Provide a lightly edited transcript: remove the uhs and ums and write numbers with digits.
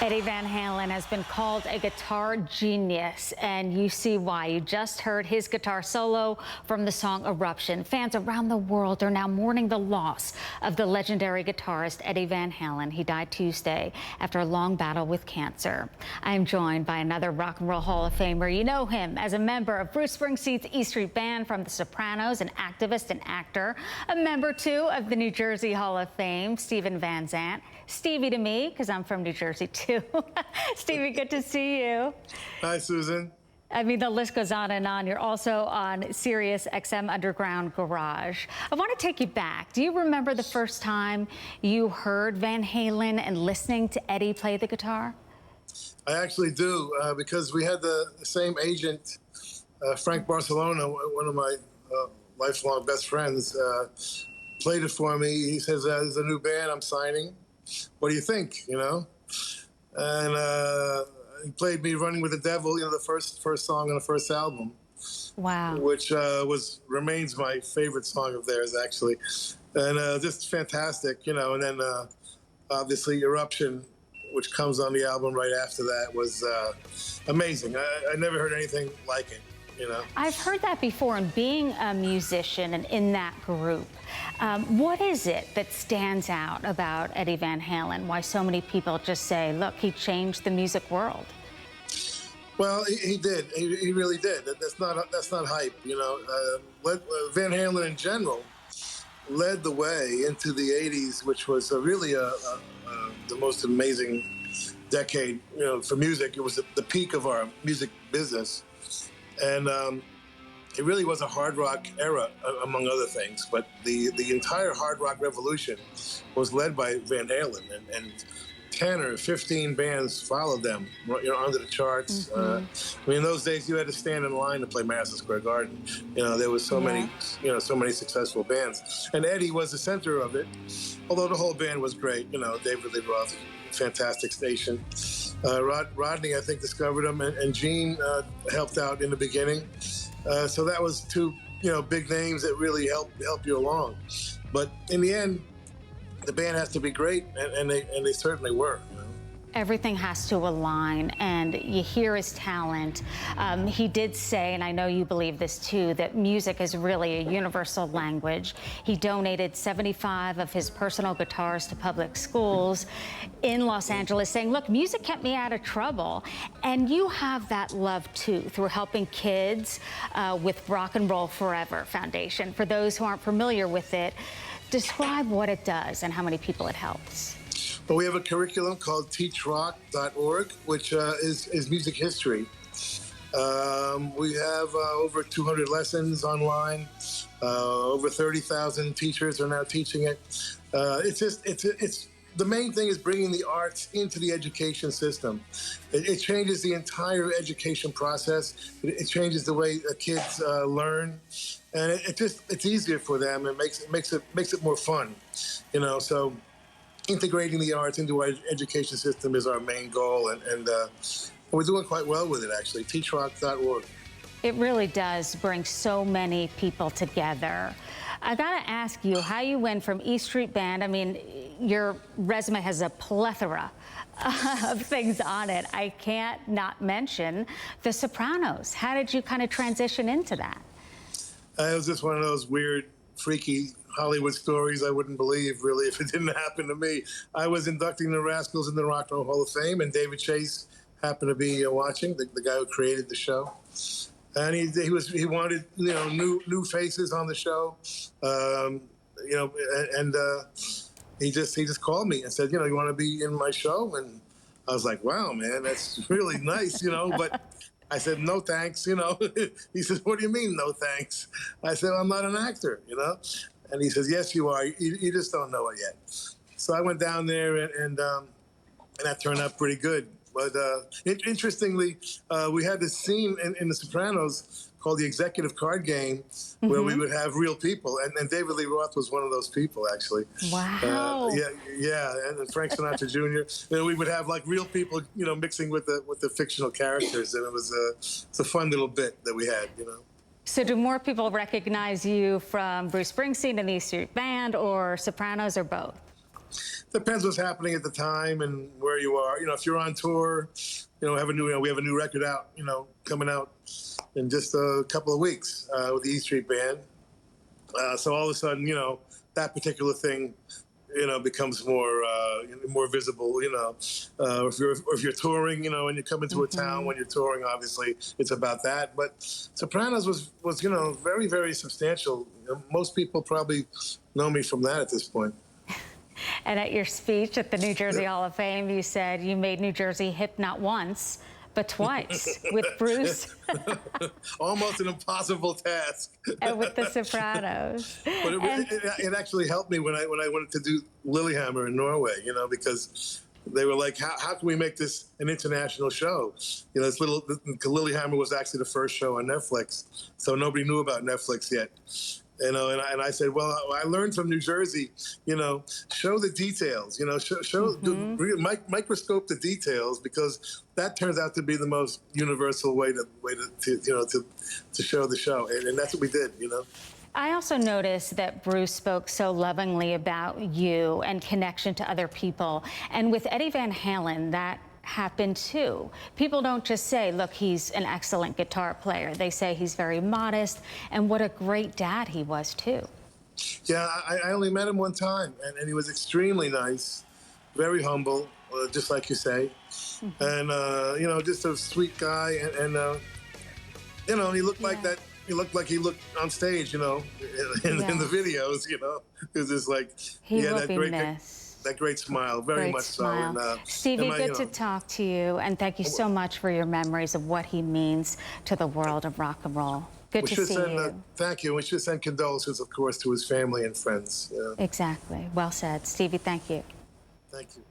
Eddie Van Halen has been called a guitar genius, and you see why. You just heard his guitar solo from the song Eruption. Fans around the world are now mourning the loss of the legendary guitarist Eddie Van Halen. He died Tuesday after a long battle with cancer. I am joined by another Rock and Roll Hall of Famer. You know him as a member of Bruce Springsteen's E Street Band from The Sopranos, an activist and actor, a member, too, of the New Jersey Hall of Fame, Stephen Van Zandt. Stevie to me, because I'm from New Jersey, too. Stevie, good to see you. Hi, Susan. I mean, the list goes on and on. You're also on Sirius XM Underground Garage. I want to take you back. Do you remember the first time you heard Van Halen and listening to Eddie play the guitar? I actually do, because we had the same agent, Frank Barcelona, one of my lifelong best friends, played it for me. He says, there's a new band I'm signing. What do you think, you know? And he played me Running with the Devil, you know, the first song on the first album. Wow. Which remains my favorite song of theirs, actually. And just fantastic, you know. And then obviously Eruption, which comes on the album right after that, was amazing. I never heard anything like it. You know? I've heard that before, and being a musician and in that group, what is it that stands out about Eddie Van Halen? Why so many people just say, look, he changed the music world? Well, he did. He really did. That's not hype, you know. Van Halen in general led the way into the 80s, which was really the most amazing decade, you know, for music. It was the peak of our music business. And it really was a hard rock era, among other things. But the entire hard rock revolution was led by Van Halen, and 10 or 15 bands followed them, you know, under the charts. I mean, in those days, you had to stand in line to play Madison Square Garden. You know, there was so many, you know, so many successful bands, and Eddie was the center of it. Although the whole band was great, you know, David Lee Roth, fantastic station. Rodney, I think, discovered him, and Gene helped out in the beginning. So that was two, you know, big names that really helped you along. But in the end, the band has to be great, and they certainly were. You know? Everything has to align, and you hear his talent. He did say, and I know you believe this too, that music is really a universal language. He donated 75 of his personal guitars to public schools in Los Angeles, saying, look, music kept me out of trouble. And you have that love too, through helping kids with Rock and Roll Forever Foundation. For those who aren't familiar with it, describe what it does and how many people it helps. Well, we have a curriculum called teachrock.org, which is music history. We have over 200 lessons online. Over 30,000 teachers are now teaching it. It's the main thing is bringing the arts into the education system. It changes the entire education process. It changes the way kids learn, and it's easier for them. It makes it more fun, you know. So integrating the arts into our education system is our main goal, and we're doing quite well with it, actually. teachrock.org. It really does bring so many people together. I gotta ask you how you went from E Street Band. I mean, your resume has a plethora of things on it. I can't not mention The Sopranos. How did you kind of transition into that? It was just one of those weird, freaky Hollywood stories I wouldn't believe, really, if it didn't happen to me. I was inducting the Rascals in the Rock and Roll Hall of Fame, and David Chase happened to be watching, the guy who created the show. And he wanted, you know, new faces on the show, you know, and he just called me and said, you know, you want to be in my show? And I was like, wow, man, that's really nice, you know, but I said, no, thanks, you know. He says, what do you mean, no, thanks? I said, I'm not an actor, you know. And he says, yes, you are. You just don't know it yet. So I went down there, and that turned out pretty good. But interestingly, we had this scene in The Sopranos called the Executive Card Game, where we would have real people, and David Lee Roth was one of those people, actually. Wow. Yeah, and Frank Sinatra Jr. You know, we would have like real people, you know, mixing with the fictional characters, and it's a fun little bit that we had, you know. So do more people recognize you from Bruce Springsteen and the E Street Band, or Sopranos, or both? Depends what's happening at the time and where you are. If you're on tour, we have a new record out, coming out in just a couple of weeks with the E Street Band. So all of a sudden, that particular thing, becomes more visible. If you're touring, and you come into a town when you're touring, obviously it's about that. But Sopranos was very, very substantial. Most people probably know me from that at this point. And at your speech at the New Jersey Hall of Fame, you said you made New Jersey hip not once, but twice with Bruce. Almost an impossible task. And with the Sopranos. But it actually helped me when I wanted to do Lillehammer in Norway, because they were like, how can we make this an international show? Lillehammer was actually the first show on Netflix, so nobody knew about Netflix yet. And I said, well, I learned from New Jersey, show the details, microscope the details, because that turns out to be the most universal way to show the show. And that's what we did, I also noticed that Bruce spoke so lovingly about you and connection to other people. And with Eddie Van Halen, that happened too. People don't just say, look, he's an excellent guitar player. They say he's very modest, and what a great dad he was too. Yeah, I only met him one time, and he was extremely nice, very humble, just like you say, and just a sweet guy, and he looked like that. He looked like he looked on stage, in the videos, It was just like he had that great smile, very much smile. So. Stevie, good to talk to you, and thank you so much for your memories of what he means to the world of rock and roll. Good to see you. Thank you. We should send condolences, of course, to his family and friends. Exactly. Well said. Stevie, thank you. Thank you.